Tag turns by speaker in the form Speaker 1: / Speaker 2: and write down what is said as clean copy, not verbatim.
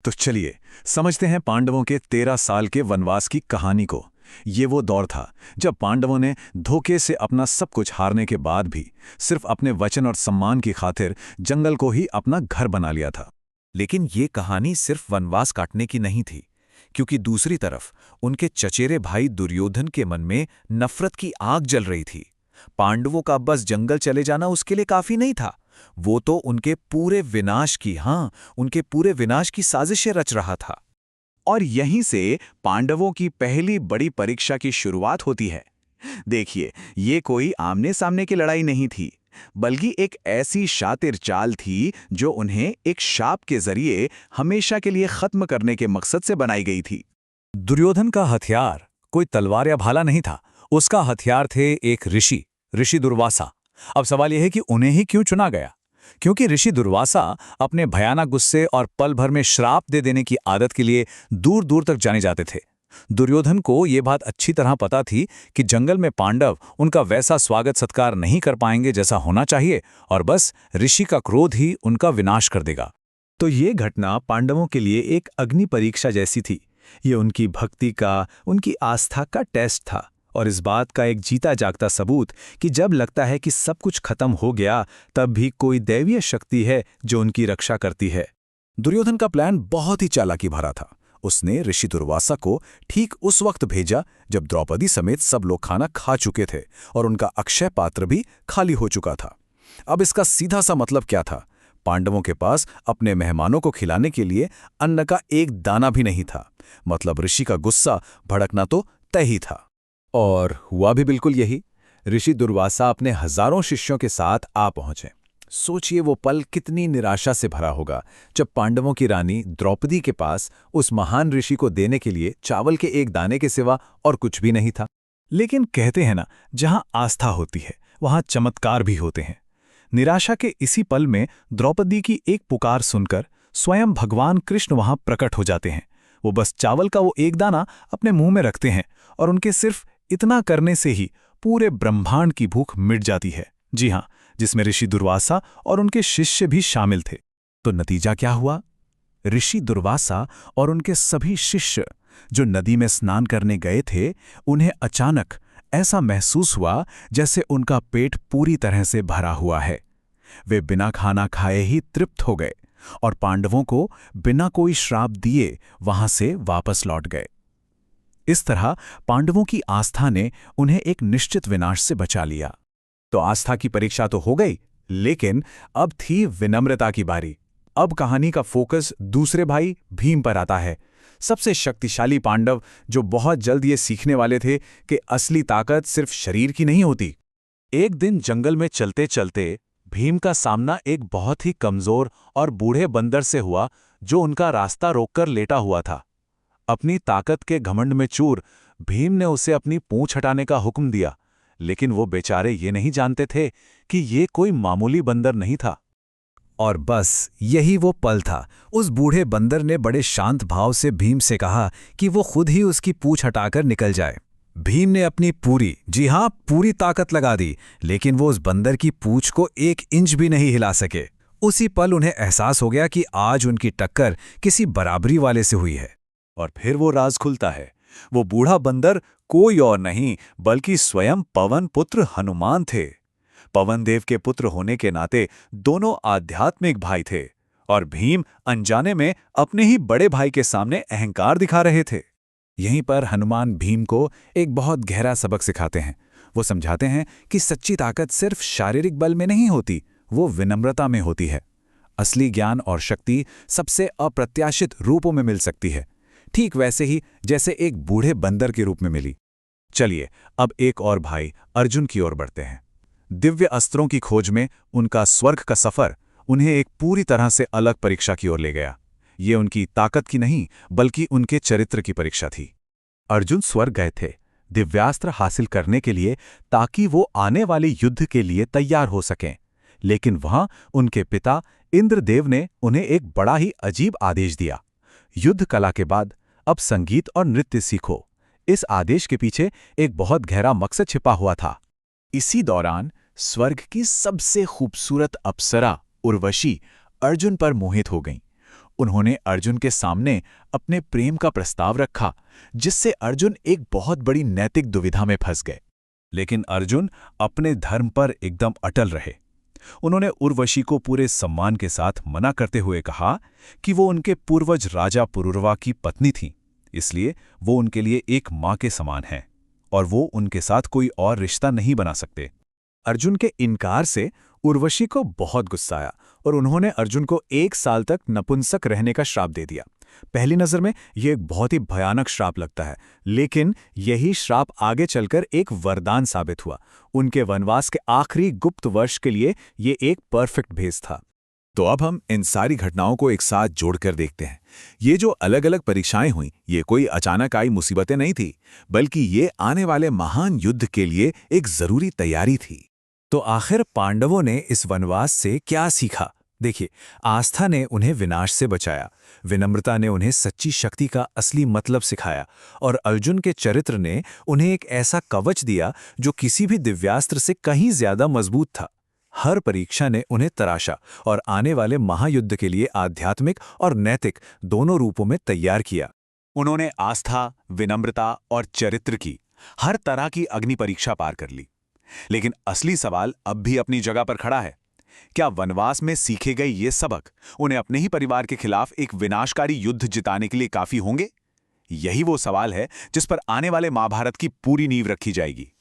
Speaker 1: तो चलिए समझते हैं पांडवों के 13 साल के वनवास की कहानी को। ये वो दौर था जब पांडवों ने धोखे से अपना सब कुछ हारने के बाद भी सिर्फ अपने वचन और सम्मान की खातिर जंगल को ही अपना घर बना लिया था।
Speaker 2: लेकिन ये कहानी सिर्फ वनवास काटने की नहीं थी, क्योंकि दूसरी तरफ उनके चचेरे भाई दुर्योधन के मन में नफरत की आग जल रही थी। पांडवों का बस जंगल चले जाना उसके लिए काफी नहीं था, वो तो उनके पूरे विनाश की साजिशें रच रहा था।
Speaker 1: और यहीं से पांडवों की पहली बड़ी परीक्षा की शुरुआत होती है। देखिए, ये कोई आमने सामने की लड़ाई नहीं थी, बल्कि एक ऐसी शातिर चाल थी जो उन्हें एक शाप के जरिए हमेशा के लिए खत्म करने के मकसद से बनाई गई थी।
Speaker 3: दुर्योधन का हथियार कोई तलवार या भाला नहीं था, उसका हथियार थे एक ऋषि दुर्वासा। अब सवाल यह है कि उन्हें ही क्यों चुना गया? क्योंकि ऋषि दुर्वासा अपने भयानक गुस्से और पल भर में श्राप दे देने की आदत के लिए दूर दूर तक जाने जाते थे। दुर्योधन को यह बात अच्छी तरह पता थी कि जंगल में पांडव उनका वैसा स्वागत सत्कार नहीं कर पाएंगे जैसा होना चाहिए, और बस ऋषि का क्रोध ही उनका विनाश कर देगा।
Speaker 1: तो ये घटना पांडवों के लिए एक अग्नि परीक्षा जैसी थी। ये उनकी भक्ति का, उनकी आस्था का टेस्ट था, और इस बात का एक जीता जागता सबूत कि जब लगता है कि सब कुछ खत्म हो गया, तब भी कोई दैवीय शक्ति है जो उनकी रक्षा करती है।
Speaker 3: दुर्योधन का प्लान बहुत ही चालाकी भरा था। उसने ऋषि दुर्वासा को ठीक उस वक्त भेजा जब द्रौपदी समेत सब लोग खाना खा चुके थे और उनका अक्षय पात्र भी खाली हो चुका था। अब इसका सीधा सा मतलब क्या था? पांडवों के पास अपने मेहमानों को खिलाने के लिए अन्न का एक दाना भी नहीं था। मतलब ऋषि का गुस्सा भड़कना तो तय ही था। और हुआ भी बिल्कुल यही। ऋषि दुर्वासा अपने हजारों शिष्यों के साथ आ पहुंचे। सोचिए वो पल कितनी निराशा से भरा होगा जब पांडवों की रानी द्रौपदी के पास उस महान ऋषि को देने के लिए चावल के एक दाने के सिवा और कुछ भी नहीं था।
Speaker 1: लेकिन कहते हैं ना, जहां आस्था होती है वहां चमत्कार भी होते हैं। निराशा के इसी पल में द्रौपदी की एक पुकार सुनकर स्वयं भगवान कृष्ण वहां प्रकट हो जाते हैं। वो बस चावल का वो एक दाना अपने मुंह में रखते हैं और उनके सिर्फ इतना करने से ही पूरे ब्रह्मांड की भूख मिट जाती है। जी हां, जिसमें ऋषि दुर्वासा और उनके शिष्य भी शामिल थे। तो नतीजा क्या हुआ? ऋषि दुर्वासा और उनके सभी शिष्य जो नदी में स्नान करने गए थे, उन्हें अचानक ऐसा महसूस हुआ जैसे उनका पेट पूरी तरह से भरा हुआ है। वे बिना खाना खाए ही तृप्त हो गए और पांडवों को बिना कोई श्राप दिए वहां से वापस लौट गए। इस तरह पांडवों की आस्था ने उन्हें एक निश्चित विनाश से बचा लिया। तो आस्था की परीक्षा तो हो गई, लेकिन अब थी विनम्रता की बारी। अब कहानी का फोकस दूसरे भाई भीम पर आता है, सबसे शक्तिशाली पांडव जो बहुत जल्द ये सीखने वाले थे कि असली ताकत सिर्फ शरीर की नहीं होती। एक दिन जंगल में चलते चलते भीम का सामना एक बहुत ही कमजोर और बूढ़े बंदर से हुआ जो उनका रास्ता रोककर लेटा हुआ था। अपनी ताकत के घमंड में चूर भीम ने उसे अपनी पूंछ हटाने का हुक्म दिया, लेकिन वो बेचारे ये नहीं जानते थे कि ये कोई मामूली बंदर नहीं था।
Speaker 3: और बस यही वो पल था। उस बूढ़े बंदर ने बड़े शांत भाव से भीम से कहा कि वो खुद ही उसकी पूंछ हटाकर निकल जाए। भीम ने अपनी पूरी ताकत लगा दी, लेकिन वो उस बंदर की पूंछ को 1 इंच भी नहीं हिला सके। उसी पल उन्हें एहसास हो गया कि आज उनकी टक्कर किसी बराबरी वाले से हुई है।
Speaker 1: और फिर वो राज खुलता है। वो बूढ़ा बंदर कोई और नहीं बल्कि स्वयं पवन पुत्र हनुमान थे। पवन देव के पुत्र होने के नाते दोनों आध्यात्मिक भाई थे, और भीम अनजाने में अपने ही बड़े भाई के सामने अहंकार दिखा रहे थे।
Speaker 3: यहीं पर हनुमान भीम को एक बहुत गहरा सबक सिखाते हैं। वो समझाते हैं कि सच्ची ताकत सिर्फ शारीरिक बल में नहीं होती, वो विनम्रता में होती है। असली ज्ञान और शक्ति सबसे अप्रत्याशित रूपों में मिल सकती है, ठीक वैसे ही जैसे एक बूढ़े बंदर के रूप में मिली।
Speaker 1: चलिए अब एक और भाई अर्जुन की ओर बढ़ते हैं। दिव्य अस्त्रों की खोज में उनका स्वर्ग का सफर उन्हें एक पूरी तरह से अलग परीक्षा की ओर ले गया। ये उनकी ताकत की नहीं बल्कि उनके चरित्र की परीक्षा थी। अर्जुन स्वर्ग गए थे दिव्यास्त्र हासिल करने के लिए, ताकि वो आने वाले युद्ध के लिए तैयार हो सकें। लेकिन वहां उनके पिता इंद्रदेव ने उन्हें एक बड़ा ही अजीब आदेश दिया। युद्ध कला के बाद अब संगीत और नृत्य सीखो। इस आदेश के पीछे एक बहुत गहरा मकसद छिपा हुआ था। इसी दौरान स्वर्ग की सबसे खूबसूरत अप्सरा उर्वशी अर्जुन पर मोहित हो गईं। उन्होंने अर्जुन के सामने अपने प्रेम का प्रस्ताव रखा, जिससे अर्जुन एक बहुत बड़ी नैतिक दुविधा में फंस गए। लेकिन अर्जुन अपने धर्म पर एकदम अटल रहे। उन्होंने उर्वशी को पूरे सम्मान के साथ मना करते हुए कहा कि वो उनके पूर्वज राजा पुरुरवा की पत्नी थीं, इसलिए वो उनके लिए एक मां के समान हैं और वो उनके साथ कोई और रिश्ता नहीं बना सकते। अर्जुन के इनकार से उर्वशी को बहुत गुस्सा आया और उन्होंने अर्जुन को 1 साल तक नपुंसक रहने का श्राप दे दिया। पहली नज़र में यह एक बहुत ही भयानक श्राप लगता है, लेकिन यही श्राप आगे चलकर एक वरदान साबित हुआ। उनके वनवास के आखिरी गुप्त वर्ष के लिए ये एक परफेक्ट भेस था।
Speaker 3: तो अब हम इन सारी घटनाओं को एक साथ जोड़कर देखते हैं। ये जो अलग अलग परीक्षाएं हुई, ये कोई अचानक आई मुसीबतें नहीं थी, बल्कि ये आने वाले महान युद्ध के लिए एक जरूरी तैयारी थी।
Speaker 1: तो आखिर पांडवों ने इस वनवास से क्या सीखा? देखिए, आस्था ने उन्हें विनाश से बचाया, विनम्रता ने उन्हें सच्ची शक्ति का असली मतलब सिखाया और अर्जुन के चरित्र ने उन्हें एक ऐसा कवच दिया जो किसी भी दिव्यास्त्र से कहीं ज्यादा मजबूत था। हर परीक्षा ने उन्हें तराशा और आने वाले महायुद्ध के लिए आध्यात्मिक और नैतिक दोनों रूपों में तैयार किया। उन्होंने आस्था, विनम्रता और चरित्र की हर तरह की अग्नि परीक्षा पार कर ली। लेकिन असली सवाल अब भी अपनी जगह पर खड़ा है। क्या वनवास में सीखे गए ये सबक उन्हें अपने ही परिवार के खिलाफ एक विनाशकारी युद्ध जिताने के लिए काफी होंगे? यही वो सवाल है जिस पर आने वाले महाभारत की पूरी नींव रखी जाएगी।